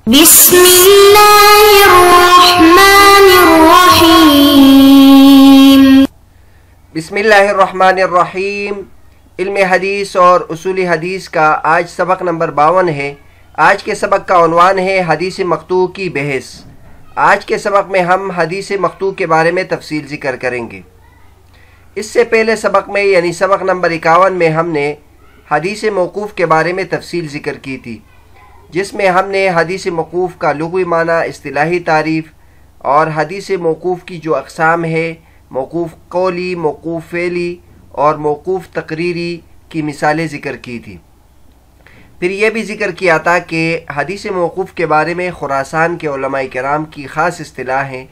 بسم اللہ الرحمن الرحیم۔ بسم اللہ الرحمن الرحیم۔ علم حدیث اور اصول حدیث کا آج سبق نمبر 52 ہے۔ آج کے سبق کا عنوان ہے حدیث مقطوع کی بحث۔ آج کے سبق میں ہم حدیث مقطوع کے بارے میں تفصیل ذکر کریں گے۔ اس سے پہلے سبق میں یعنی سبق نمبر 51 میں ہم نے حدیث موقوف کے بارے میں تفصیل ذکر کی تھی، جس میں ہم نے حدیث موقوف کا لغوی معنی، اصطلاحی تعریف اور حدیث موقوف کی جو اقسام ہے، موقوف قولی، موقوف فعلی اور موقوف تقریری کی مثالیں ذکر کی تھی۔ پھر یہ بھی ذکر کیا تھا کہ حدیث موقوف کے بارے میں خراسان کے علماء کرام کی خاص اصطلاح ہے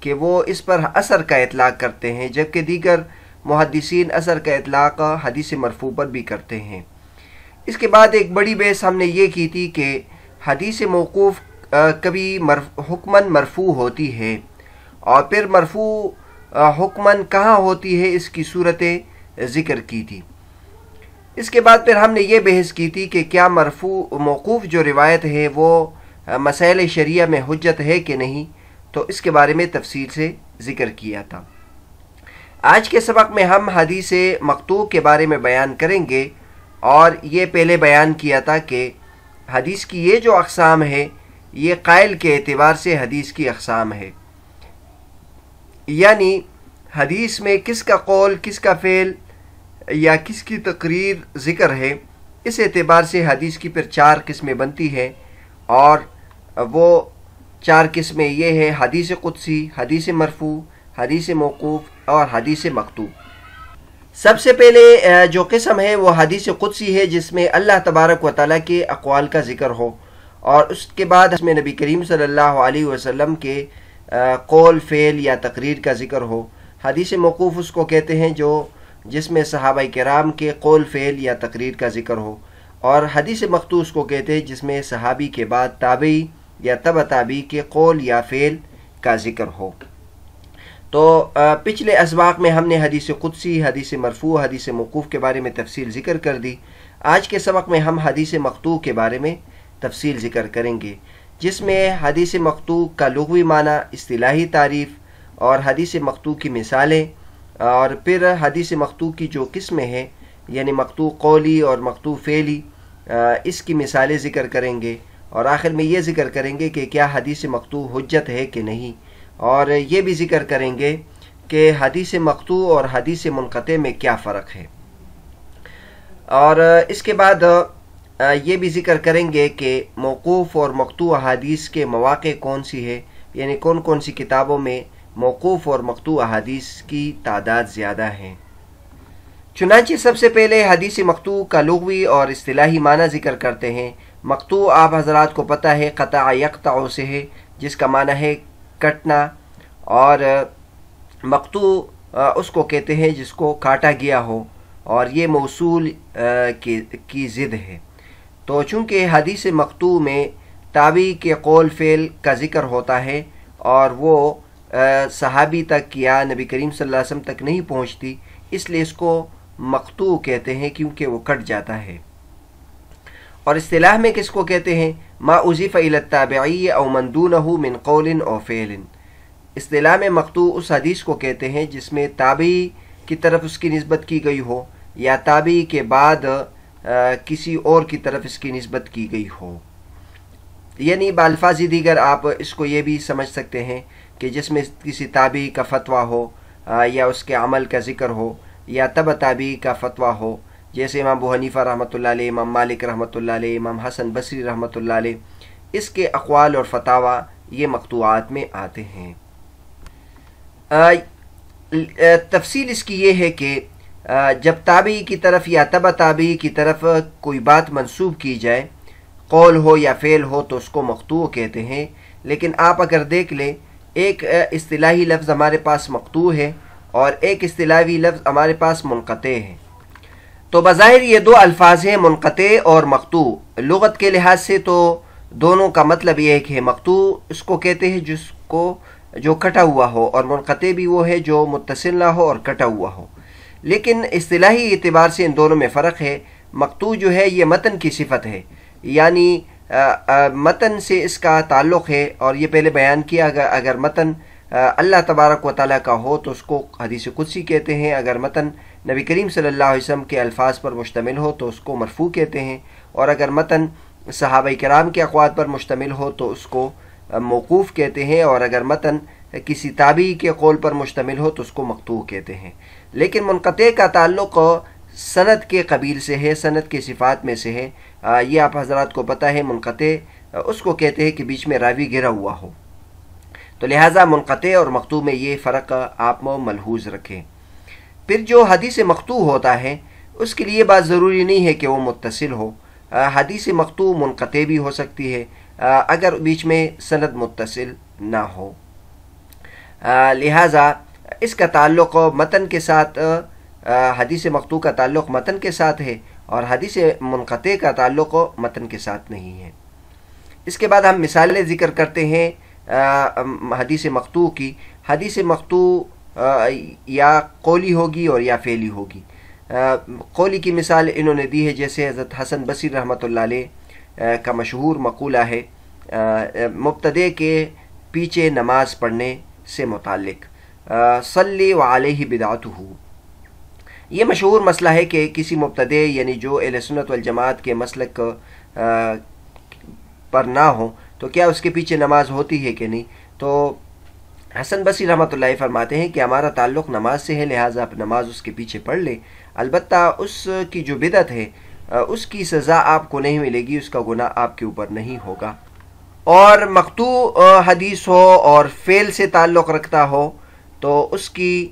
کہ وہ اس پر اثر کا اطلاق کرتے ہیں، جبکہ دیگر محدثین اثر کا اطلاق حدیث مرفوع پر بھی کرتے ہیں۔ اس کے بعد ایک بڑی بحث ہم نے یہ کی تھی کہ حدیث موقوف کبھی حکماً مرفوع ہوتی ہے، اور پھر مرفوع حکماً کہاں ہوتی ہے اس کی صورتیں ذکر کی تھی۔ اس کے بعد پھر ہم نے یہ بحث کی تھی کہ کیا موقوف جو روایت ہے وہ مسائل شریعہ میں حجت ہے کہ نہیں، تو اس کے بارے میں تفصیل سے ذکر کیا تھا۔ آج کے سبق میں ہم حدیث مقطوع کے بارے میں بیان کریں گے، اور یہ پہلے بیان کیا تھا کہ حدیث کی یہ جو اقسام ہے یہ قائل کے اعتبار سے حدیث کی اقسام ہے، یعنی حدیث میں کس کا قول، کس کا فعل یا کس کی تقریر ذکر ہے، اس اعتبار سے حدیث کی پھر 4 قسمیں بنتی ہیں، اور وہ 4 قسمیں یہ ہے: حدیث قدسی، حدیث مرفوع، حدیث موقوف اور حدیث مقطوع۔ سب سے پہلے جو قسم ہے وہ حدیث قدسی ہے، جس میں اللہ تبارک و تعالیٰ کے اقوال کا ذکر ہو، اور اس کے بعد اس میں نبی کریم صلی اللہ علیہ وسلم کے قول، فعل یا تقریر کا ذکر ہو۔ حدیث موقوف اس کو کہتے ہیں جس میں صحابہ کرام کے قول، فعل یا تقریر کا ذکر ہو، اور حدیث مقطوع اس کو کہتے ہیں جس میں صحابی کے بعد تابعی یا تبع تابعی کے قول یا فعل کا ذکر ہو۔ تو پچھلے اسباق میں ہم نے حدیث قدسی، حدیث مرفوع، حدیث موقوف کے بارے میں تفصیل ذکر کر دی۔ آج کے سبق میں ہم حدیث مقطوع کے بارے میں تفصیل ذکر کریں گے، جس میں حدیث مقطوع کا لغوی معنی، اصطلاحی تعریف اور حدیث مقطوع کی مثالیں، اور پھر حدیث مقطوع کی جو قسمیں ہیں یعنی مقطوع قولی اور مقطوع فعلی، اس کی مثالیں ذکر کریں گے، اور آخر میں یہ ذکر کریں گے کہ کیا حدیث مقطوع حجت ہے کہ نہیں، اور یہ بھی ذکر کریں گے کہ حدیث مقطوع اور حدیث منقطع میں کیا فرق ہے، اور اس کے بعد یہ بھی ذکر کریں گے کہ موقوف اور مقطوع احادیث کے مواقع کون سی ہے، یعنی کون کون سی کتابوں میں موقوف اور مقطوع احادیث کی تعداد زیادہ ہیں۔ چنانچہ سب سے پہلے حدیث مقطوع کا لغوی اور اصطلاحی معنی ذکر کرتے ہیں۔ مقطوع آپ حضرات کو پتہ ہے قطع یقطع سے ہے، جس کا معنی ہے کٹنا، اور مقطوع اس کو کہتے ہیں جس کو کاٹا گیا ہو، اور یہ موصول کی ضد ہے۔ تو چونکہ حدیث مقطوع میں تابعی کے قول، فعل کا ذکر ہوتا ہے، اور وہ صحابی تک یا نبی کریم صلی اللہ علیہ وسلم تک نہیں پہنچتی، اس لیے اس کو مقطوع کہتے ہیں، کیونکہ وہ کٹ جاتا ہے۔ اور اصطلاح میں کس کو کہتے ہیں؟ ما اضیف الی التابعی او من دونہ من قول او فعل۔ اصطلاح میں مقطوع اس حدیث کو کہتے ہیں جس میں تابعی کی طرف اس کی نسبت کی گئی ہو، یا تابعی کے بعد کسی اور کی طرف اس کی نسبت کی گئی ہو، یعنی بالفاظ دیگر آپ اس کو یہ بھی سمجھ سکتے ہیں کہ جس میں کسی تابعی کا فتویٰ ہو، یا اس کے عمل کا ذکر ہو، یا تبع تابعی کا فتویٰ ہو، جیسے امام ابو حنیفہ رحمۃ اللہ علیہ، امام مالک رحمۃ اللہ علیہ، امام حسن بصری رحمۃ اللہ علیہ، اس کے اقوال اور فتاویٰ یہ مقطوعات میں آتے ہیں۔ تفصیل اس کی یہ ہے کہ جب تابعی کی طرف یا تبع تابعی کی طرف کوئی بات منسوب کی جائے، قول ہو یا فعل ہو، تو اس کو مقطوع کہتے ہیں۔ لیکن آپ اگر دیکھ لیں، ایک اصطلاحی لفظ ہمارے پاس مقطوع ہے، اور ایک اصطلاحی لفظ ہمارے پاس منقطع ہے۔ تو بظاہر یہ 2 الفاظ ہیں، منقطع اور مقطوع۔ لغت کے لحاظ سے تو دونوں کا مطلب یہ ہے کہ مقطوع اس کو کہتے ہیں جو کٹا ہوا ہو، اور منقطع بھی وہ ہے جو متصل نہ ہو اور کٹا ہوا ہو۔ لیکن اصطلاحی اعتبار سے ان دونوں میں فرق ہے۔ مقطوع جو ہے یہ متن کی صفت ہے، یعنی متن سے اس کا تعلق ہے، اور یہ پہلے بیان کیا، اگر متن اللہ تبارک و تعالیٰ کا ہو تو اس کو حدیث قدسی کہتے ہیں، اگر متن نبی کریم صلی اللہ علیہ وسلم کے الفاظ پر مشتمل ہو تو اس کو مرفوع کہتے ہیں، اور اگر متن صحابہ کرام کے اقوال پر مشتمل ہو تو اس کو موقوف کہتے ہیں، اور اگر متن کسی تابعی کے قول پر مشتمل ہو تو اس کو مقطوع کہتے ہیں۔ لیکن منقطع کا تعلق سند کے قبیل سے ہے، سند کے صفات میں سے ہے۔ یہ آپ حضرات کو پتہ ہے، منقطع اس کو کہتے ہیں کہ بیچ میں راوی گرا ہوا ہو، تو لہٰذا منقطع اور مقطوع میں یہ فرق آپ ملحوظ رکھیں۔ پھر جو حدیث مقطوع ہوتا ہے اس کے لیے بات ضروری نہیں ہے کہ وہ متصل ہو، حدیث مقطوع منقطع بھی ہو سکتی ہے اگر بیچ میں سند متصل نہ ہو۔ لہٰذا اس کا تعلق متن کے ساتھ، حدیث مقطوع کا تعلق متن کے ساتھ ہے، اور حدیث منقطع کا تعلق متن کے ساتھ نہیں ہے۔ اس کے بعد ہم مثالیں ذکر کرتے ہیں حدیث مقطوع کی۔ حدیث مقطوع یا قولی ہوگی اور یا فعلی ہوگی۔ قولی کی مثال انہوں نے دی ہے، جیسے حضرت حسن بصری رحمۃ اللہ علیہ کا مشہور مقولہ ہے مبتدے کے پیچھے نماز پڑھنے سے متعلق، صلی وعلیہ بدعتہ۔ یہ مشہور مسئلہ ہے کہ کسی مبتدے یعنی جو اہل سنت والجماعت کے مسلک پر نہ ہو تو کیا اس کے پیچھے نماز ہوتی ہے کہ نہیں؟ تو حسن بصری رحمۃ اللہ فرماتے ہیں کہ ہمارا تعلق نماز سے ہے، لہٰذا آپ نماز اس کے پیچھے پڑھ لیں، البتہ اس کی جو بدعت ہے اس کی سزا آپ کو نہیں ملے گی، اس کا گناہ آپ کے اوپر نہیں ہوگا۔ اور مقطوع حدیث ہو اور فعل سے تعلق رکھتا ہو تو اس کی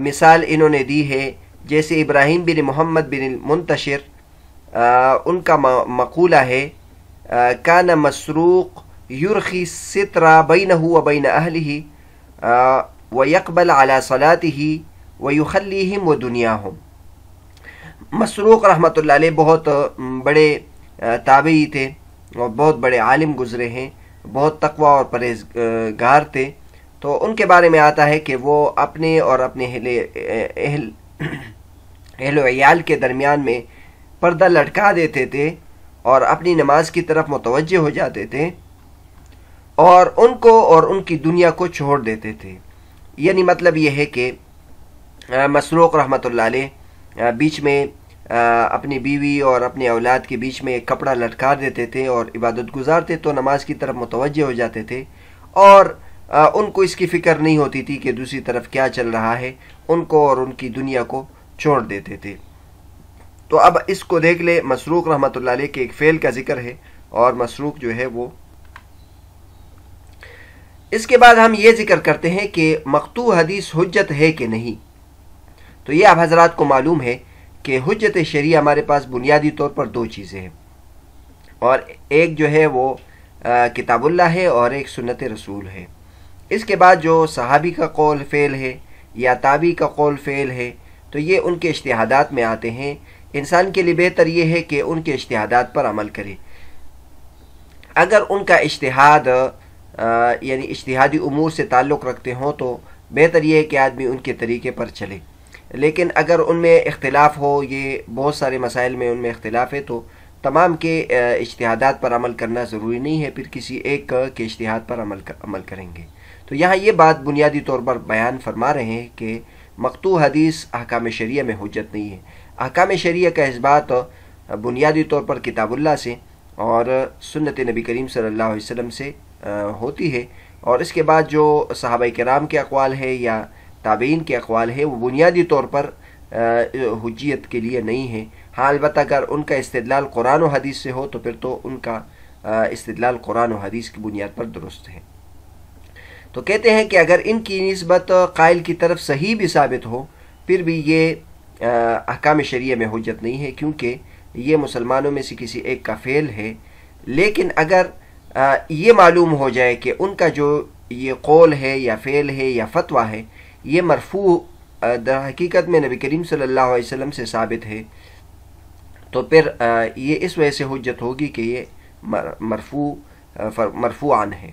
مثال انہوں نے دی ہے، جیسے ابراہیم بن محمد بن المنتشر، ان کا مقولہ ہے کان مسروق یرخی سترا بینہ و بین اہلہ ویقبل علی صلاتہ ویخلیہم و دنیاہم۔ مسروق رحمۃ اللہ علیہ بہت بڑے تابعی تھے اور بہت بڑے عالم گزرے ہیں، بہت تقوی اور پرہیزگار تھے۔ تو ان کے بارے میں آتا ہے کہ وہ اپنے اور اپنے اہل و عیال کے درمیان میں پردہ لٹکا دیتے تھے اور اپنی نماز کی طرف متوجہ ہو جاتے تھے، اور ان کو اور ان کی دنیا کو چھوڑ دیتے تھے۔ یعنی مطلب یہ ہے کہ مسروق رحمۃ اللہ علیہ بیچ میں اپنی بیوی اور اپنے اولاد کے بیچ میں ایک کپڑا لٹکا دیتے تھے اور عبادت گزار تھے، تو نماز کی طرف متوجہ ہو جاتے تھے، اور ان کو اس کی فکر نہیں ہوتی تھی کہ دوسری طرف کیا چل رہا ہے، ان کو اور ان کی دنیا کو چھوڑ دیتے تھے۔ تو اب اس کو دیکھ لے، مسروق رحمۃ اللہ علیہ کے ایک فعل کا ذکر ہے، اور مسروق جو ہے وہ۔ اس کے بعد ہم یہ ذکر کرتے ہیں کہ مقطوع حدیث حجت ہے کہ نہیں۔ تو یہ آپ حضرات کو معلوم ہے کہ حجت شرعیہ ہمارے پاس بنیادی طور پر دو چیزیں ہیں، اور ایک جو ہے وہ کتاب اللہ ہے اور ایک سنت رسول ہے۔ اس کے بعد جو صحابی کا قول فعل ہے یا تابعی کا قول فعل ہے تو یہ ان کے اجتہادات میں آتے ہیں۔ انسان کے لیے بہتر یہ ہے کہ ان کے اجتہادات پر عمل کرے۔ اگر ان کا اجتہاد یعنی اجتہادی امور سے تعلق رکھتے ہوں تو بہتر یہ ہے کہ آدمی ان کے طریقے پر چلے، لیکن اگر ان میں اختلاف ہو، یہ بہت سارے مسائل میں ان میں اختلاف ہے، تو تمام کے اجتہادات پر عمل کرنا ضروری نہیں ہے، پھر کسی ایک کے اجتہاد پر عمل کریں گے۔ تو یہاں یہ بات بنیادی طور پر بیان فرما رہے ہیں کہ مقطوع حدیث احکام شرعیہ میں حجت نہیں ہے۔ احکام شرعیہ کا اثبات بنیادی طور پر کتاب اللہ سے اور سنت نبی کریم صلی اللہ علیہ وسلم سے ہوتی ہے، اور اس کے بعد جو صحابہ کرام کے اقوال ہے یا تابعین کے اقوال ہے وہ بنیادی طور پر حجیت کے لیے نہیں ہے۔ ہاں البتہ اگر ان کا استدلال قرآن و حدیث سے ہو تو پھر تو ان کا استدلال قرآن و حدیث کی بنیاد پر درست ہے۔ تو کہتے ہیں کہ اگر ان کی نسبت قائل کی طرف صحیح بھی ثابت ہو پھر بھی یہ احکام شرعیہ میں حجت نہیں ہے، کیونکہ یہ مسلمانوں میں سے کسی ایک کا فعل ہے۔ لیکن اگر یہ معلوم ہو جائے کہ ان کا جو یہ قول ہے یا فعل ہے یا فتویٰ ہے یہ مرفوع در حقیقت میں نبی کریم صلی اللہ علیہ وسلم سے ثابت ہے، تو پھر یہ اس وجہ سے حجت ہوگی کہ یہ مرفوعاً ہے۔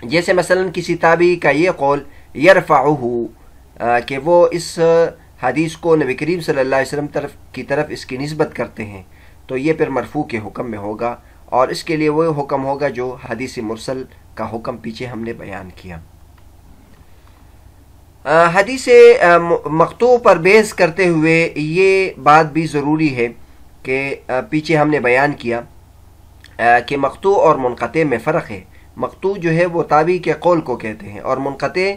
جیسے مثلا کسی تابعی کا یہ قول یرفعہ کہ وہ اس حدیث کو نبی کریم صلی اللہ علیہ وسلم کی طرف اس کی نسبت کرتے ہیں، تو یہ پھر مرفوع کے حکم میں ہوگا، اور اس کے لیے وہ حکم ہوگا جو حدیث مرسل کا حکم پیچھے ہم نے بیان کیا۔ حدیث مقطوع پر بیس کرتے ہوئے یہ بات بھی ضروری ہے کہ پیچھے ہم نے بیان کیا کہ مقطوع اور منقطع میں فرق ہے۔ مقطوع جو ہے وہ تابعی کے قول کو کہتے ہیں، اور منقطع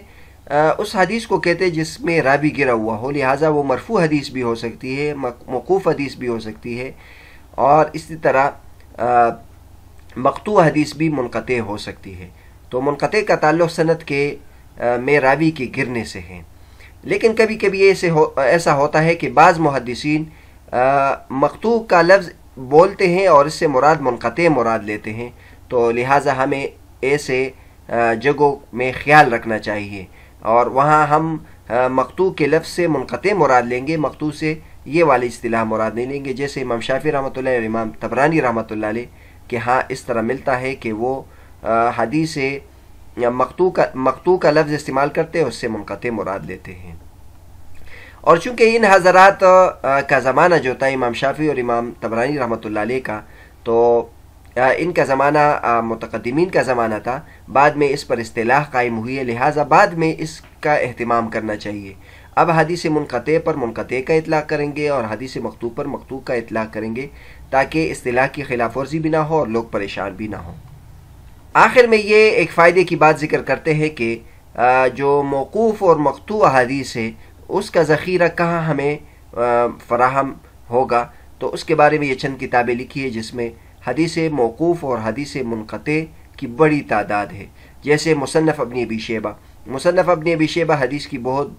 اس حدیث کو کہتے ہیں جس میں راوی گرا ہوا ہو، لہٰذا وہ مرفوع حدیث بھی ہو سکتی ہے، موقوف حدیث بھی ہو سکتی ہے، اور اسی طرح مقطوع حدیث بھی منقطع ہو سکتی ہے۔ تو منقطع کا تعلق سند کے میں راوی کے گرنے سے ہے، لیکن کبھی کبھی ایسا ہوتا ہے کہ بعض محدثین مقطوع کا لفظ بولتے ہیں اور اس سے مراد منقطع مراد لیتے ہیں، تو لہٰذا ہمیں ایسے جگہوں میں خیال رکھنا چاہیے، اور وہاں ہم مقطوع کے لفظ سے منقطع مراد لیں گے، مقطوع سے یہ والی اصطلاح مراد نہیں لیں گے، جیسے امام شافعی رحمۃ اللہ اور امام طبرانی رحمۃ اللہ علیہ کہ ہاں اس طرح ملتا ہے کہ وہ حدیث مقطوع کا لفظ استعمال کرتے ہیں، اس سے منقطع مراد لیتے ہیں۔ اور چونکہ ان حضرات کا زمانہ جو تھا امام شافعی اور امام طبرانی رحمۃ اللہ علیہ کا، تو ان کا زمانہ متقدمین کا زمانہ تھا، بعد میں اس پر اصطلاح قائم ہوئی ہے، لہٰذا بعد میں اس کا اہتمام کرنا چاہیے۔ اب حدیث منقطع پر منقطع کا اطلاق کریں گے اور حدیث مقطوع پر مقطوع کا اطلاق کریں گے، تاکہ اصطلاح کی خلاف ورزی بھی نہ ہو اور لوگ پریشان بھی نہ ہوں۔ آخر میں یہ ایک فائدے کی بات ذکر کرتے ہیں کہ جو موقوف اور مقطوع حدیث ہے اس کا ذخیرہ کہاں ہمیں فراہم ہوگا، تو اس کے بارے میں یہ چند کتابیں لکھی ہے جس میں حدیث موقوف اور حدیث منقطع کی بڑی تعداد ہے، جیسے مصنف ابن ابی شیبہ۔ مصنف ابن ابی شیبہ حدیث کی بہت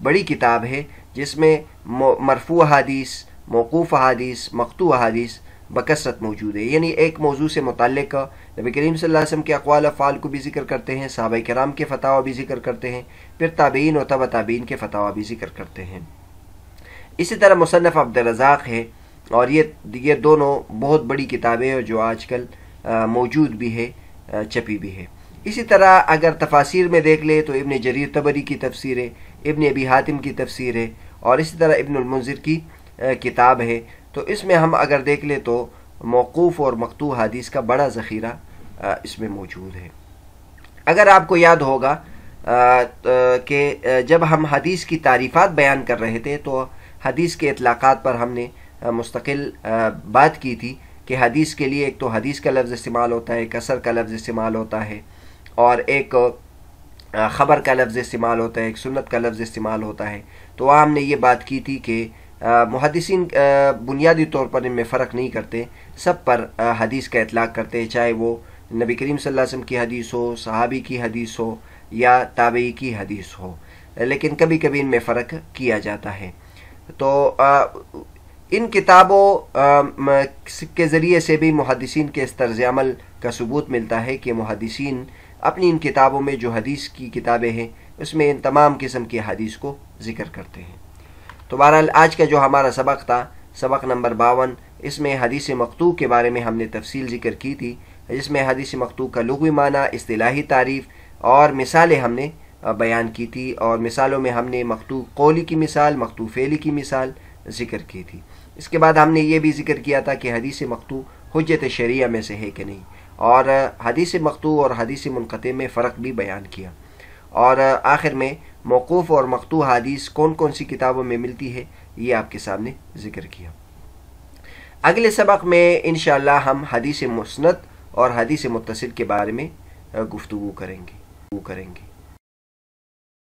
بڑی کتاب ہے جس میں مرفوع حدیث، موقوف حدیث، مقطوع حدیث بکثرت موجود ہے، یعنی ایک موضوع سے متعلق نبی کریم صلی اللہ علیہ وسلم کے اقوال افعال کو بھی ذکر کرتے ہیں، صحابہ کرام کے فتاوی بھی ذکر کرتے ہیں، پھر تابعین اور تبع تابعین کے فتاوی بھی ذکر کرتے ہیں۔ اسی طرح مصنف عبدالرزاق ہے، اور یہ دونوں بہت بڑی کتابیں ہیں جو آج کل موجود بھی ہے، چھپی بھی ہے۔ اسی طرح اگر تفاسیر میں دیکھ لے تو ابن جریر طبری کی تفسیر ہے، ابن ابی حاتم کی تفسیر ہے، اور اسی طرح ابن المنذر کی کتاب ہے، تو اس میں ہم اگر دیکھ لیں تو موقوف اور مقطوع حدیث کا بڑا ذخیرہ اس میں موجود ہے۔ اگر آپ کو یاد ہوگا کہ جب ہم حدیث کی تعریفات بیان کر رہے تھے تو حدیث کے اطلاقات پر ہم نے مستقل بات کی تھی کہ حدیث کے لیے ایک تو حدیث کا لفظ استعمال ہوتا ہے، کثر کا لفظ استعمال ہوتا ہے، اور ایک خبر کا لفظ استعمال ہوتا ہے، ایک سنت کا لفظ استعمال ہوتا ہے۔ تو وہاں ہم نے یہ بات کی تھی کہ محدثین بنیادی طور پر ان میں فرق نہیں کرتے، سب پر حدیث کا اطلاق کرتے ہیں، چاہے وہ نبی کریم صلی اللہ علیہ وسلم کی حدیث ہو، صحابی کی حدیث ہو یا تابعی کی حدیث ہو، لیکن کبھی کبھی ان میں فرق کیا جاتا ہے۔ تو ان کتابوں کے ذریعے سے بھی محدثین کے اس طرز عمل کا ثبوت ملتا ہے کہ محدثین اپنی ان کتابوں میں جو حدیث کی کتابیں ہیں اس میں ان تمام قسم کی حدیث کو ذکر کرتے ہیں۔ تو بہرحال آج کا جو ہمارا سبق تھا، سبق نمبر 52، اس میں حدیث مقطوع کے بارے میں ہم نے تفصیل ذکر کی تھی، جس میں حدیث مقطوع کا لغوی معنی، اصطلاحی تعریف اور مثالیں ہم نے بیان کی تھی، اور مثالوں میں ہم نے مقطوع قولی کی مثال، مقطوع فعلی کی مثال ذکر کی تھی۔ اس کے بعد ہم نے یہ بھی ذکر کیا تھا کہ حدیث مقطوع حجت شرعیہ میں سے ہے کہ نہیں، اور حدیث مقطوع اور حدیث منقطع میں فرق بھی بیان کیا، اور آخر میں موقوف اور مقطوع حدیث کون کون سی کتابوں میں ملتی ہے یہ آپ کے سامنے ذکر کیا۔ اگلے سبق میں انشاءاللہ ہم حدیث مسند اور حدیث متصل کے بارے میں گفتگو کریں گے۔